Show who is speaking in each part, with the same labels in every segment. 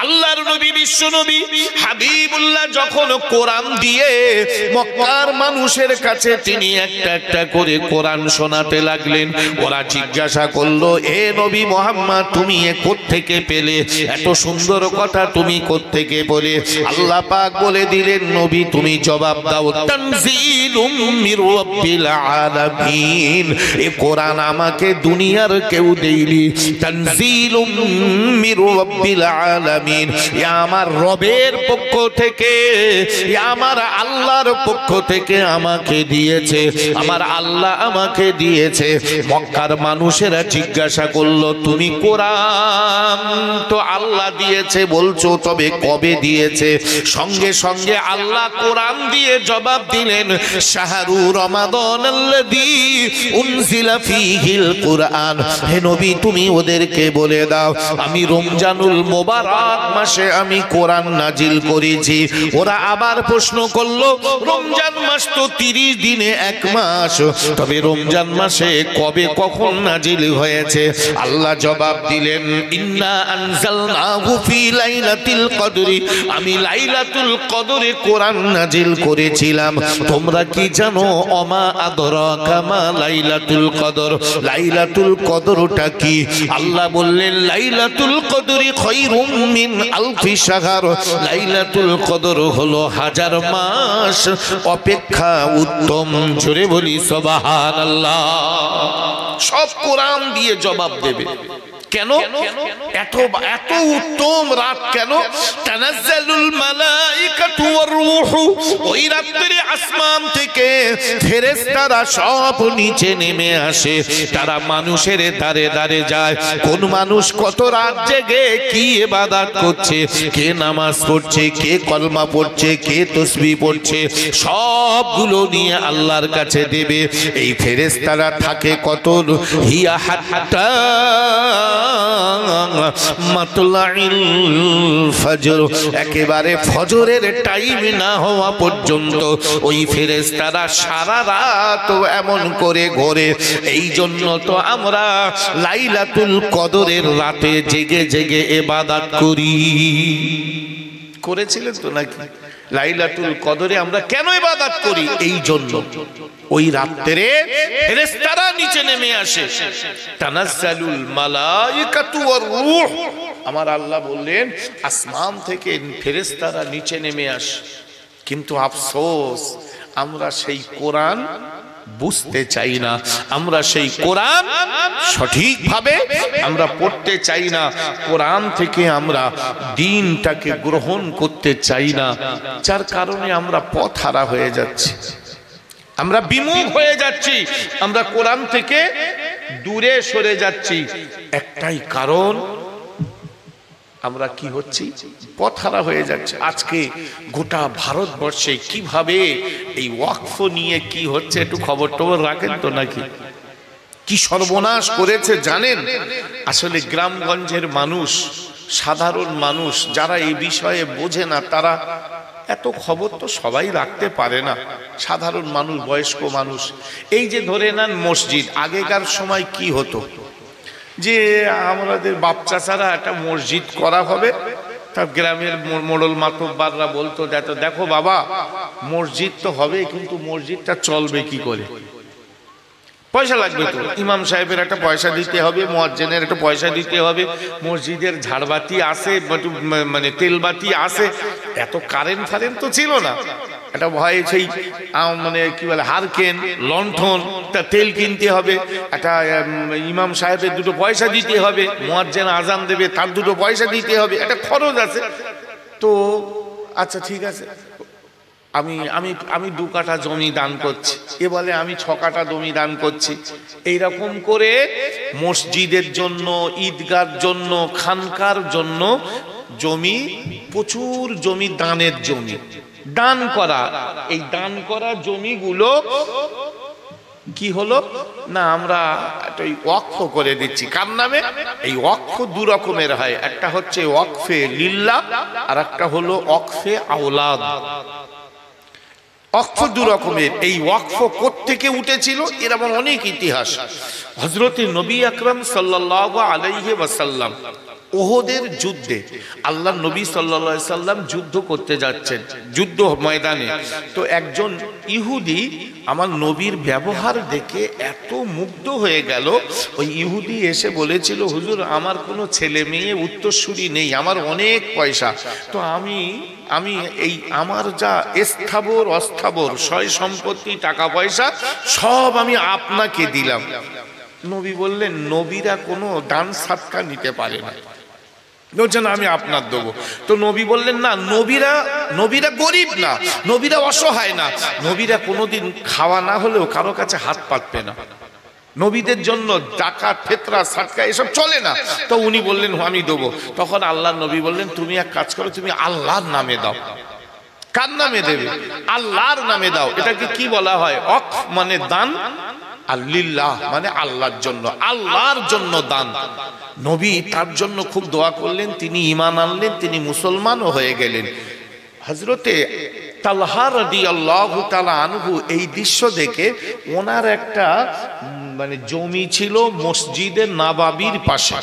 Speaker 1: আল্লাহর নবী বিশ্ব নবী হাবিবুল্লাহ যখন কোরআন দিয়ে মক্কার মানুষের কাছে তিনি একটা একটা করে কোরআন শোনাতে লাগলেন। ওরা জিজ্ঞাসা করলো, এ নবী মুহাম্মদ তুমি এ কোত্থেকে পেলে? এত সুন্দর কথা তুমি কোত্থেকে বলে? আল্লাহ পাক বলে দিলেন, নবী তুমি জবাব দাও, তানজিলুম মির রাব্বিল আলামিন। এ কোরআন আমাকে দুনিয়ার কেউ দেয়নি। তানজিলুম মির রাব্বিল আলামিন, এ আমার রবের পক্ষ থেকে, এ আমার আল্লাহর পক্ষ থেকে আমাকে দিয়েছে, আমার আল্লাহ আমাকে দিয়েছে। মক্কার মানুষেরা জিজ্ঞাসা করলো, তুমি কোরআন তো আল্লাহ দিয়েছে বলছো, তবে কবে দিয়েছে? সঙ্গে সঙ্গে আল্লাহ কোরআন দিয়ে জবাব দিলেন, শাহরু রমাদানাল্লাযী উনজিলা ফীহিল কুরআন। হে নবী তুমি ওদেরকে বলে দাও, আমি রমজানুল মোবারক মাসে আমি কোরআন নাজিল করেছি। ওরা আবার প্রশ্ন করলো, রমজান মাস তো 30 দিনে এক মাস, তবে রমজান মাসে কবে কখন নাজিল হয়েছে? আল্লাহ জবাব দিলেন, ইন্না আনজালনাহু ফি লাইলাতিল কদরি, আমি লাইলাতুল কদরে কোরআন নাজিল করেছিলাম। তোমরা কি জানো? ওমা আদরাকা মা লাইলাতুল কদর, লাইলাতুল কদরটা কি? আল্লাহ বললেন, লাইলাতুল কদরি খায়রুম মিন আলফি শাহর, লাইলাতুল কদর হলো 1000 মাস অপেক্ষা উত্তম। জোরে বলি সুবহানাল্লাহ। সব কোরআন দিয়ে জবাব দেবে। কেন এত এত উত্তম রাত? কেন? তানাজ্জালুল মালাইকাতু ওয়ার রূহু, ওই রাতে আসমান থেকে ফেরেশতারা সব নিচে নেমে আসে। তারা মানুষের দাঁড়ে দাঁড়ে যায়, কোন মানুষ কত রাত জেগে কি ইবাদত করছে, কে নামাজ পড়ছে, কে কলমা পড়ছে, কে তাসবিহ পড়ছে, সবগুলো নিয়ে আল্লাহর কাছে দেবে। এই ফেরেশতারা থাকে কত? হিয়া হাত্তা মাতলাইল ফজর, একেবারে ফজরের টাইম না হওয়া পর্যন্ত ওই ফেরেশতারা সারা রাত এমন করে ঘোরে। এই জন্য তো আমরা লাইলাতুল কদরের রাতে জেগে জেগে ইবাদত করি। করেছিলেন তো নাকি? লাইলাতুল কদরে আমরা কেন ইবাদত করি? এই জন্য ওই রাতে ফেরেশতারা নিচে নেমে আসে। তানাজ্জালুল মালাইকাতু ওয়ার রূহ, আমার আল্লাহ বললেন আসমান থেকে ফেরেশতারা নিচে নেমে আসে। কিন্তু আফসোস, আমরা সেই কোরআন বুঝতে চাই না, আমরা সেই কোরআন সঠিকভাবে আমরা পড়তে চাই না, কোরআন থেকে আমরা দ্বীনটাকে গ্রহণ করতে চাই না, যার কারণে আমরা পথহারা হয়ে যাচ্ছি, আমরা বিমুখ হয়ে যাচ্ছি, আমরা কোরআন থেকে দূরে সরে যাচ্ছি। একটাই কারণ, আমরা কি হচ্ছি? পথহারা হয়ে যাচ্ছে। আজকে গোটা ভারতবর্ষে কিভাবে এই ওয়াকফ নিয়ে কি হচ্ছে একটু খবর টবর রাখেন তো নাকি? কি সর্বনাশ করেছে জানেন? আসলে গ্রামগঞ্জের মানুষ, সাধারণ মানুষ যারা এই বিষয়ে বোঝে না, তারা এত খবর তো সবাই রাখতে পারে না। সাধারণ মানুষ, বয়স্ক মানুষ, এই যে ধরে নেন মসজিদ, আগেকার সময় কি হতো যে আমাদের বাপ চাচারা একটা মসজিদ করা হবে, তা গ্রামের মোড়ল মাতব্বাররা বলতো, দেখো বাবা মসজিদ তো হবে, কিন্তু মসজিদটা চলবে কি করে? পয়সা লাগবে তো, ইমাম সাহেবের একটা পয়সা দিতে হবে, মুয়াজ্জিনের একটা পয়সা দিতে হবে, মসজিদের ঝাড়বাতি আসে, মানে তেলবাতি আসে, এত কারেন্ট ফারেন্ট তো ছিল না। একটা ভয় সেই মানে কি বলে হারকেন, লণ্ঠন, তা তেল কিনতে হবে, একটা ইমাম সাহেবের দুটো পয়সা দিতে হবে, মুয়াজ্জিন আজান দেবে তার দুটো পয়সা দিতে হবে, একটা খরচ আছে। তো আচ্ছা ঠিক আছে, আমি 2 কাঠা জমি দান করছি, এ বলে আমি 6 কাঠা জমি দান করছি। এইরকম করে মসজিদের জন্য, ঈদগার জন্য, খানকার জন্য জমি, প্রচুর জমি দানের জমি দান করা। এই দান করা জমিগুলো কি হলো না, আমরা একটা ওয়াকফ করে দিচ্ছি। কার নামে? এই ওয়াকফ 2 রকমের হয়, একটা হচ্ছে ওয়াকফে লিল্লাহ, আর একটা হলো ওয়াকফে আওলাদ। ওয়াকফ 2 রকমের। এই ওয়াকফ কোত্থেকে উঠেছিল এর অনেক ইতিহাস। হযরত নবী আকরাম সাল্লাল্লাহু আলাইহি ওয়াসাল্লাম ওহদের যুদ্ধে আল্লাহ নবী সাল্লাল্লাহু আলাইহি সাল্লাম যুদ্ধ করতে যাচ্ছেন, যুদ্ধ ময়দানে। তো একজন ইহুদি আমার নবীর ব্যবহার দেখে এত মুগ্ধ হয়ে গেল, ওই ইহুদি এসে বলেছিল, হুজুর আমার কোনো ছেলে মেয়ে উত্তরসূরি নেই, আমার অনেক পয়সা, তো আমি এই আমার যা স্থাবর অস্থাবর সয় সম্পত্তি টাকা পয়সা সব আমি আপনাকে দিলাম। নবী বললেন, নবীরা কোনো দান সাদকা নিতে পারে না, বলছেন আমি আপনার দেবো। তো নবী বললেন, না, নবীরা গরিব না, নবীরা অসহায় না, নবীরা কোনোদিন খাওয়া না হলেও কারো কাছে হাত পাতবে না, নবীদের জন্য টাকা ফেতরা সাদকা এসব চলে না। তো উনি বললেন আমি দেবো। তখন আল্লাহ নবী বললেন, তুমি এক কাজ করো, তুমি আল্লাহর নামে দাও। কার নামে দেবে? আল্লাহর নামে দাও। এটাকে কি বলা হয়? ওয়াকফ মানে দান, আল্লিল্লাহ মানে আল্লাহর জন্য, আল্লাহর জন্য দান। নবী তার জন্য খুব দোয়া করলেন, তিনি ঈমান আনলেন, তিনি মুসলমানও হয়ে গেলেন। হযরতে তালহা রাদিয়াল্লাহু তাআলা আনহু এই দৃশ্য দেখে ওনার একটা মানে জমি ছিল মসজিদে নববীর পাশে,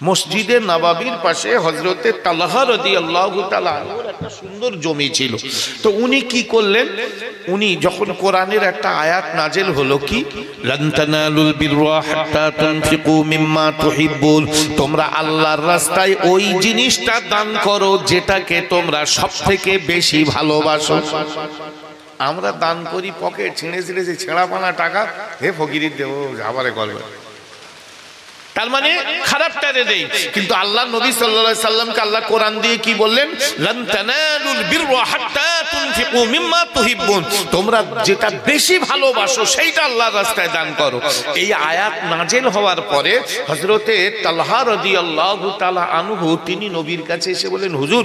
Speaker 1: মসজিদে নববীর পাশে হযরতে তালহা রাদিয়াল্লাহু তাআলা আনহুর একটা সুন্দর জমি ছিল। তো উনি কি করলেন, উনি যখন কোরআনের একটা আয়াত নাজেল হলো, কি লান তানালুল বিররা হাত্তা তুনফিকু মিম্মা তুহিব্বুন, তোমরা আল্লাহর রাস্তায় ওই জিনিসটা দান করো যেটাকে তোমরা সবথেকে বেশি ভালোবাসো। আমরা দান করি পকেট ছিঁড়ে ছিঁড়ে, যে ছেঁড়াপানা টাকা, হে ফকিরির দেবো আবারে করবে, তার মানে খারাপটারে দেই। কিন্তু আল্লাহ নবী সাল্লাল্লাহু আলাইহি সাল্লামকে আল্লাহ কোরআন দিয়ে কি বললেন? লান তানালুল বিররা হাত্তা তুনফিকু মিম্মা তুহিব্বুন, তোমরা যেটা বেশি ভালোবাসো সেইটা আল্লাহর রাস্তায় দান করো। এই আয়াত নাজেল হওয়ার পরে হযরতে তালহা রাদিয়াল্লাহু তাআলা আনহু তিনি নবীর কাছে এসে বলেন, হুজুর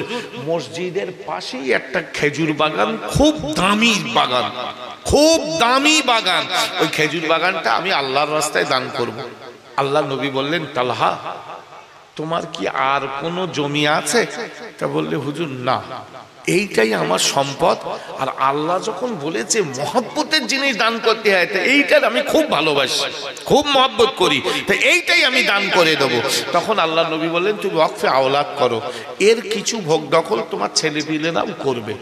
Speaker 1: মসজিদের পাশেই একটা খেজুর বাগান, খুব দামি বাগান, খুব দামি বাগান, ওই খেজুর বাগানটা আমি আল্লাহর রাস্তায় দান করব। আল্লাহ নবী বললেন, তালহা তোমার কি আর কোনো জমি আছে? তা বললে, হুজুর না, এইটাই আমার সম্পদ। আর আল্লাহ যখন বলেছে মহব্বতের জিনিস দান করতে হয়, তো এইটার আমি খুব ভালোবাসি, খুব মহব্বত করি, তো এইটাই আমি দান করে দেবো। তখন আল্লাহ নবী বললেন, তুমি ওয়াকফে আওলাদ করো, এর কিছু ভোগ দখল তোমার ছেলেপিলেরাও করবে।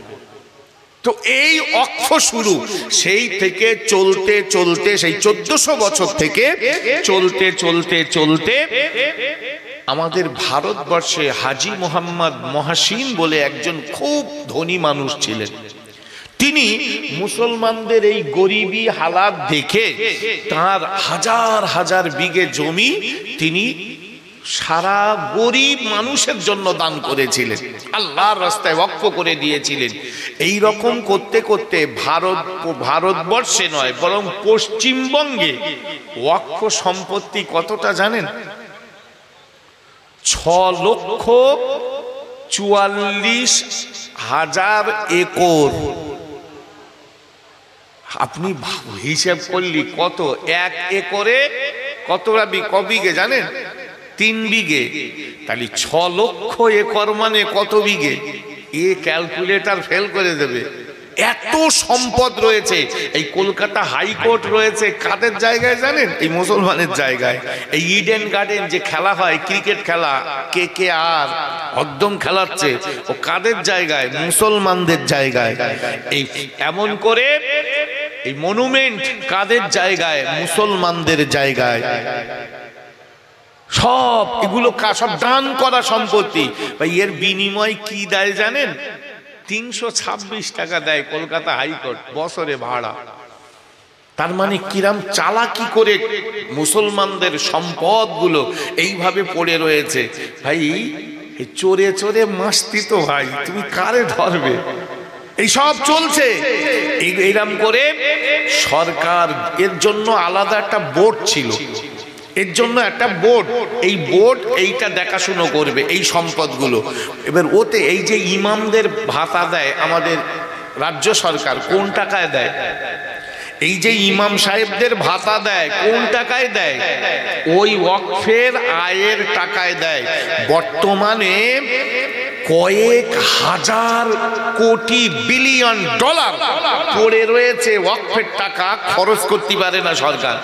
Speaker 1: তো এই ওয়াকফ শুরু, সেই থেকে চলতে চলতে, সেই 1400 বছর থেকে চলতে চলতে চলতে আমাদের ভারতবর্ষে হাজী মোহাম্মদ মহাসিন বলে একজন খুব ধনী মানুষ ছিলেন। তিনি মুসলমানদের এই গরিবী হালাত দেখে তার হাজার হাজার বিঘে জমি তিনি সারা গরিব মানুষের জন্য দান করেছিলেন, আল্লাহর রাস্তায় ওয়াকফ করে দিয়েছিলেন। এই রকম করতে করতে ভারতবর্ষে নয় বরং পশ্চিমবঙ্গে ওয়াকফ সম্পত্তি কতটা জানেন? 6,44,000 একর। আপনি হিসাব করলি কত? 1 একরে কত বিঘে জানেন? 3 বিঘে। তাহলে 6 লক্ষ একর মানে কত বিঘে? এ ক্যালকুলেটর ফেল করে দেবে। এত সম্পদ রয়েছে। এই কলকাতা হাইকোর্ট রয়েছে কাদের জায়গায় জানেন? এই মুসলমানের জায়গায়। এই ইডেন গার্ডেন যে খেলা হয় ক্রিকেট খেলা, KKR একদম খেলাচ্ছে, ও কাদের জায়গায়? মুসলমানদের জায়গায়। এই এমন করে এই মনুমেন্ট কাদের জায়গায়? মুসলমানদের জায়গায়। সব এগুলো সব দান করা সম্পত্তি। ভাই এর বিনিময় কি দেয় জানেন? 326 টাকা দেয় কলকাতা হাইকোর্ট বছরে ভাড়া। তার মানে কিরাম চালাকি করে মুসলমানদের সম্পদগুলো এইভাবে পড়ে রয়েছে। ভাই এই চোরে চোরে মাস্তি তো ভাই তুমি কারে ধরবে? এই সব চলছে এইরকম করে। সরকার এর জন্য আলাদা একটা বোর্ড ছিল, এর জন্য একটা বোর্ড, এই বোর্ড এইটা দেখাশুনো করবে এই সম্পদগুলো। এবার ওতে এই যে ইমামদের ভাতা দেয় আমাদের রাজ্য সরকার, কোন টাকায় দেয়? এই যে ইমাম সাহেবদের ভাতা দেয় কোন টাকায় দেয়? ওই ওয়াকফের আয়ের টাকায় দেয়। বর্তমানে কয়েক হাজার কোটি বিলিয়ন ডলার পড়ে রয়েছে ওয়াকফের টাকা, খরচ করতে পারে না সরকার।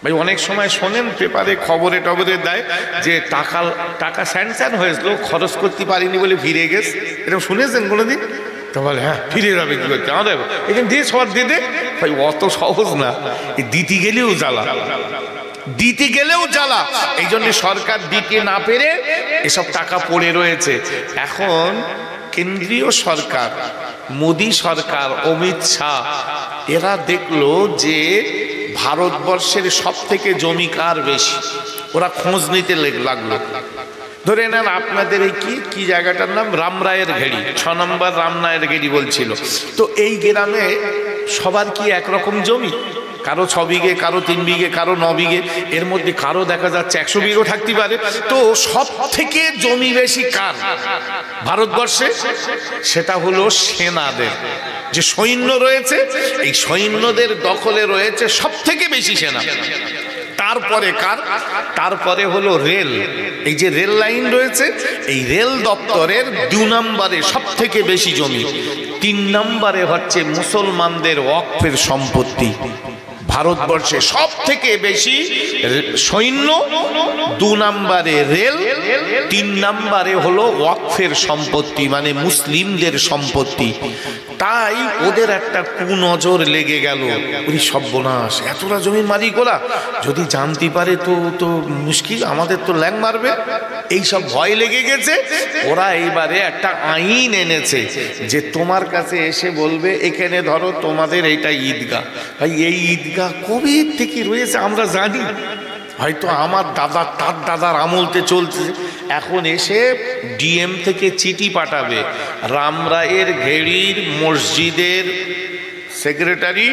Speaker 1: ভাই অনেক সময় শোনেন পেপারে খবরে টবরে দেয় যে টাকা স্যাংশন হয়েছিল, খরচ করতে পারিনি বলে ফিরে গেছে, এরকম শুনেছেন কোনোদিন? তো বলে হ্যাঁ ফিরে যাবে কি করতে, আমাদের এখানে দিয়ে সবার দিতে। ভাই অত সহজ না, দিতে গেলেও জ্বালা, দিতে গেলেও জ্বালা। এই জন্য সরকার দিতে না পেরে এসব টাকা পড়ে রয়েছে। এখন কেন্দ্রীয় সরকার, মোদী সরকার, অমিত শাহ, এরা দেখলো যে ভারতবর্ষের সব থেকে জমি কার বেশি, ওরা খোঁজ নিতে লাগলো। ধরে নেন আপনাদের এই কি জায়গাটার নাম রামরায়ের ঘেড়ি, 6 নম্বর রামরায়ের ঘেড়ি বলছিল। তো এই গ্রামে সবার কি একরকম জমি? কারো 6 বিঘে, কারো 3 বিঘে, কারো 9 বিঘে, এর মধ্যে কারো দেখা যাচ্ছে 100 বিঘেও থাকতে পারে। তো সব থেকে জমি বেশি কার ভারতবর্ষে? সেটা হলো সেনাদের। যে সৈন্য রয়েছে, এই সৈন্যদের দখলে রয়েছে সব থেকে বেশি সেনা। তারপরে কার? তারপরে হলো রেল। এই যে রেল লাইন রয়েছে, এই রেল দপ্তরের 2 নম্বরে সব থেকে বেশি জমি। 3 নম্বরে হচ্ছে মুসলমানদের ওয়াকফের সম্পত্তি। ভারতবর্ষে সব থেকে বেশি সৈন্য, 2 নম্বরে রেল, 3 নম্বরে হলো ওয়াকফের সম্পত্তি, মানে মুসলিমদের সম্পত্তি। তাই ওদের একটা কুনজর লেগে গেল, ওই সর্বনাশ, এতটা জমির মালিক ওরা, যদি জানতে পারে তো মুশকিল, আমাদের তো ল্যাং মারবে, এই সব ভয় লেগে গেছে। ওরা এইবারে একটা আইন এনেছে যে তোমার কাছে এসে বলবে এখানে ধরো তোমাদের এইটা ঈদগাহ। ভাই এই ঈদগাহ কবে থেকে রয়েছে আমরা জানি, হয়তো আমার দাদা তার দাদার আমলতে চলছে। এখন এসে ডিএম থেকে চিঠি পাঠাবে, রামরায়ের ঘেড়ির মসজিদের সেক্রেটারি,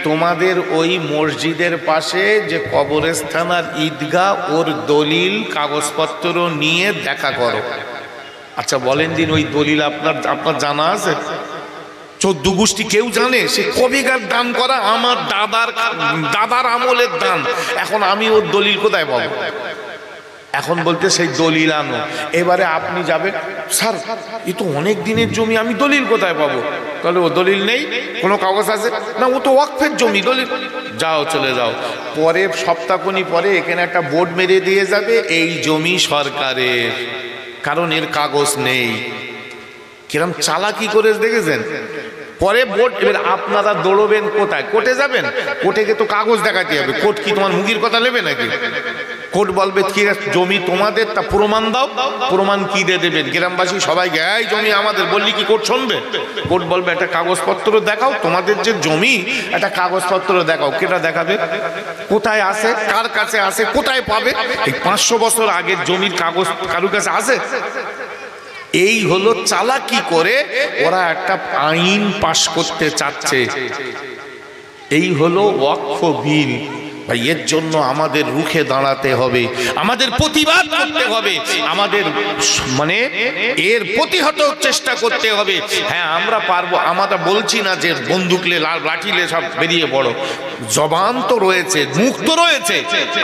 Speaker 1: তোমাদের ওই মসজিদের পাশে যে কবরস্থান আর ঈদগাহ, ওর দলিল কাগজপত্র নিয়ে দেখা করো। আচ্ছা বলেন দিন, ওই দলিল আপনার জানা আছে? 14 গোষ্ঠী কেউ জানে সে কবেকার দান করা? আমার দাদার আমলের দান। এখন আমি ওর দলিল কোথায় পাবো? এখন বলতে সেই দলিল আনো। এবারে আপনি যাবেন, স্যার এ তো অনেক দিনের জমি, আমি দলিল কোথায় পাবো? তাহলে ও দলিল নেই, কোনো কাগজ আছে না, ও তো ওয়াকফের জমি, দলিল। যাও চলে যাও, পরে সপ্তাহখানি পরে এখানে একটা বোর্ড মেরে দিয়ে যাবে এই জমি সরকারের, কারণ এর কাগজ নেই। কিরম চালাকি করে দেখেছেন? পরে বোর্ড, এবার আপনারা দৌড়বেন কোথায়? কোর্টে যাবেন, কোর্টে গিয়ে তো কাগজ দেখাতে হবে। কোর্ট কি তোমার মুখের কথা নেবে নাকি? কোর্ট বলবে কি জমি তোমাদের, তা প্রমাণ দাও। প্রমাণ কি দিয়ে দেবেন? গ্রামবাসী সবাই এই জমি আমাদের বললি কি কোর্ট শুনবে? কোর্ট বলবে একটা কাগজপত্র দেখাও, তোমাদের যে জমি একটা কাগজপত্র দেখাও। কেটা দেখাবে? কোথায় আছে, কার কাছে আছে, কোথায় পাবে? এই 500 বছর আগের জমির কাগজ কারুর কাছে আছে? এই হলো চালাকি করে ওরা একটা আইন পাশ করতে চাচ্ছে। এই হলো ওয়াকফ বিল। ভাই এর জন্য আমাদের রুখে দাঁড়াতে হবে, আমাদের প্রতিবাদ করতে হবে, আমাদের মানে এর প্রতিহত চেষ্টা করতে হবে। হ্যাঁ আমরা পারবো, আমরা বলছি না যে বন্দুকলে লাঠিলে সব বেরিয়ে পড়ো, জবান তো রয়েছে, মুখ তো রয়েছে।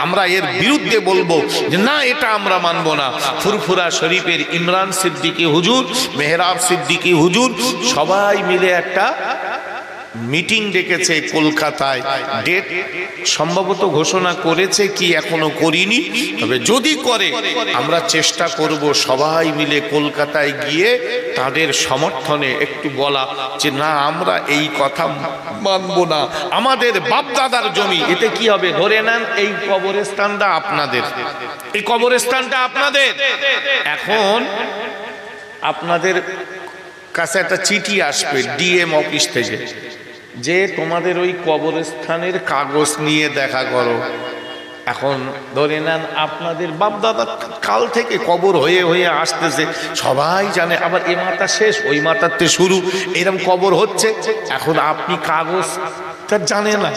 Speaker 1: আমরা এর বিরুদ্ধে বলবো যে না, এটা আমরা মানবো না। ফুরফুরা শরীফের ইমরান সিদ্দিকী হুজুর, মেহরাব সিদ্দিকী হুজুর সবাই মিলে একটা মিটিং ডেকেছে কলকাতায়। ডেট সম্ভবত ঘোষণা করেছে কি এখনো করিনি, তবে যদি করে আমরা চেষ্টা করব সবাই মিলে কলকাতায় গিয়ে তাদের সমর্থনে একটু বলা যে না, আমরা এই কথা মানব না, আমাদের বাপদাদার জমি। এতে কি হবে? ধরে নেন এই কবরস্থানটা আপনাদের, এই কবরস্থানটা আপনাদের। এখন আপনাদের কাছে একটা চিঠি আসবে ডিএম অফিস থেকে যে তোমাদের ওই কবরস্থানের কাগজ নিয়ে দেখা করো। এখন ধরে নেন আপনাদের বাপদাদা কাল থেকে কবর হয়ে হয়ে আসতেছে, সবাই জানে, আবার এ মাথা শেষ ওই মাথাতে শুরু, এরকম কবর হচ্ছে। এখন আপনি কাগজটা জানে না,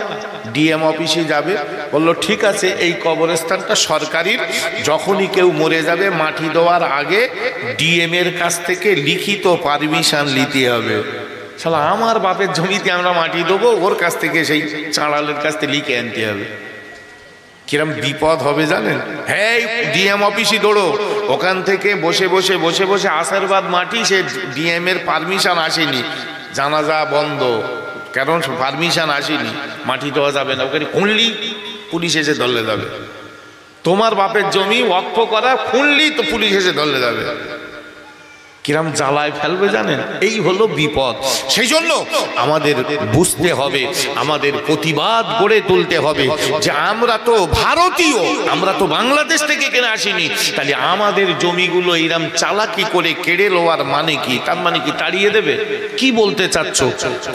Speaker 1: ডিএম অফিসে যাবে, বললো ঠিক আছে এই কবরস্থানটা সরকারির, যখনই কেউ মরে যাবে মাটি দেওয়ার আগে ডিএম এর কাছ থেকে লিখিত পারমিশন নিতে হবে। শালা আমার বাপের জমিতে আমরা মাটি দেবো, ওর কাছ থেকে সেই চাঁড়ালের কাছ থেকে লিখে আনতে হবে। কিরম বিপদ হবে জানেন? হ্যাঁ ডিএম অফিসই দৌড়ো, ওখান থেকে বসে বসে বসে বসে আশীর্বাদ মাটি, সে ডিএম এর পারমিশন আসেনি, জানাজা বন্ধ, কারণ পারমিশন আসেনি, মাটি দেওয়া যাবে না। ওখানে পুলিশ এসে ধরলে যাবে। তোমার বাপের জমি ওয়াকফ করা, খুনলি তো পুলিশ এসে ধরলে যাবে। কিরাম জ্বালায় ফেলবে জানেন, এই হলো বিপদ। সেই জন্য আমাদের বুঝতে হবে, আমাদের প্রতিবাদ গড়ে তুলতে হবে যে আমরা তো ভারতীয়, আমরা তো বাংলাদেশ থেকে কেনা আসিনি, তাহলে আমাদের জমিগুলো এরম চালাকি করে কেড়ে লওয়ার মানে কি? তার মানে কি তাড়িয়ে দেবে? কি বলতে চাচ্ছ?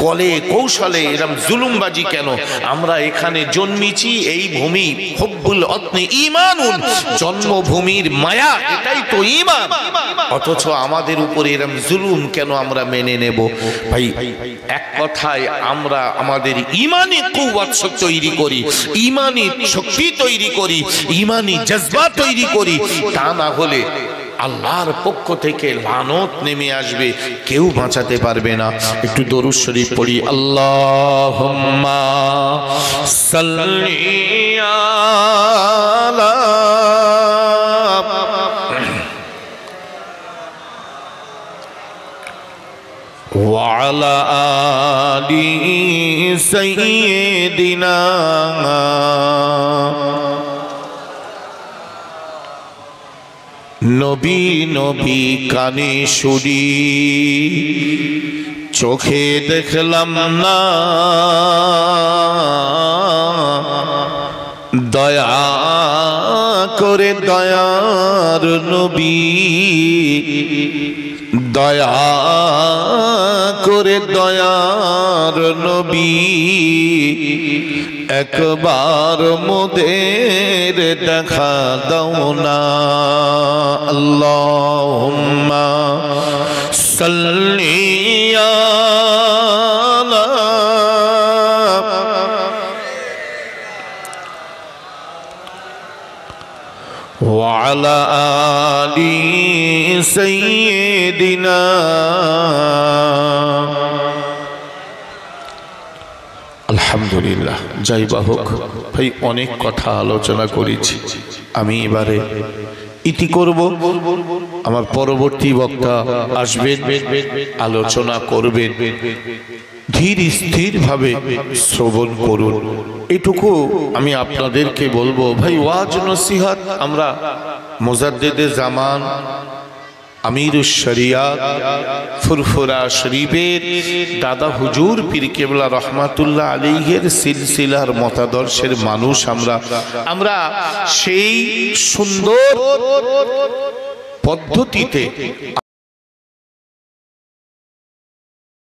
Speaker 1: কলে কৌশলে এরম জুলুমবাজি কেন? আমরা এখানে জন্মিছি, এই ভূমি হুব্বুল ওতনি ঈমানুন, জন্মভূমির মায়া, এটাই তো ঈমান। অথচ আমাদের উপরে এরকম জুলুম কেন আমরা মেনে নেব? ভাই এক কথায় আমরা আমাদের ঈমানি কুওয়াত তৈরি করি, ঈমানি শক্তি তৈরি করি, ঈমানি জজবা তৈরি করি। তা না হলে আল্লাহর পক্ষ থেকে লানত নেমে আসবে, কেউ বাঁচাতে পারবে না। একটু দরুদ শরীফ পড়ি। আল্লাহুম্মা সাল্লি আলা وعلى آل سيدنا নবী নবী কানে শুনি, চোখে দেখলাম না, দয়া করে দয়ার নবী, দয়া করে দয়ার নবী, একবার মোদের দেখা দাও না। আল্লাহুম্মা সাল্লি আলা وعلى آل سيدنا আলহামদুলিল্লাহ। যাই বা হোক ভাই, অনেক কথা আলোচনা করেছি, আমি এবারে ইতি করব। আমার পরবর্তী বক্তা আসবেন, আলোচনা করবেন, ধীর স্থির ভাবে শ্রবণ করুন। এটুকু আমি আপনাদেরকে বলবো। ভাই ওয়াজ নসিহত আমরা মুজাদ্দিদে জামান আমিরুশ শরিয়াত ফুরফুরা শরীফের দাদা হুজুর পীর কেবলা রহমাতুল্লাহ আলাইহির সিলসিলার মতাদর্শের মানুষ। আমরা সেই সুন্দর পদ্ধতিতে